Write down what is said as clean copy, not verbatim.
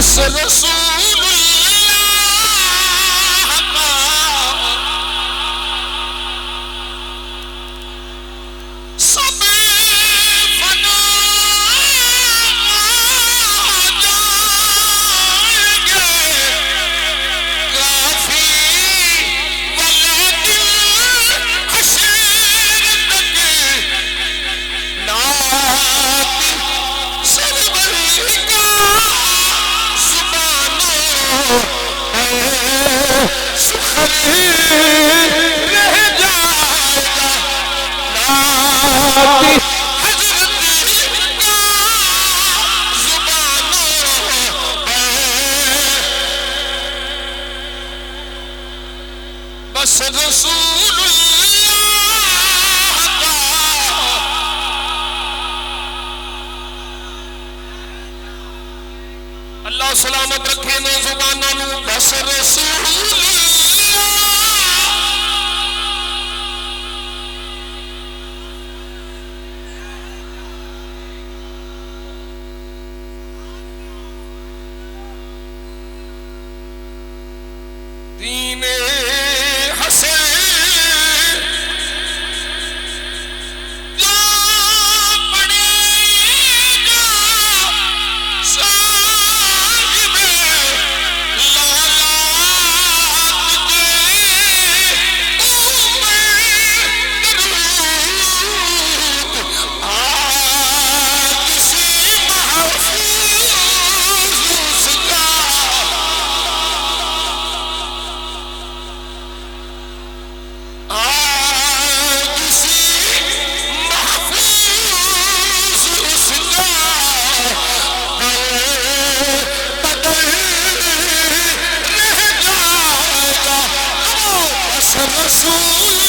بس رسول اللہ کا سب فنا جائیں گے کافی ولیکن حشر تک نعت سرور کا زبانوں اے سخن رہ جائے گا نعت حضرت کا زبانوں پہ بس رسول اللہ کا اللہ سلامت رکھے نے زبانوں نو بس رسول اللہ دین حسن جو پڑے گا صاحب لالات کے عمر درود کسی محفوظ کا رسول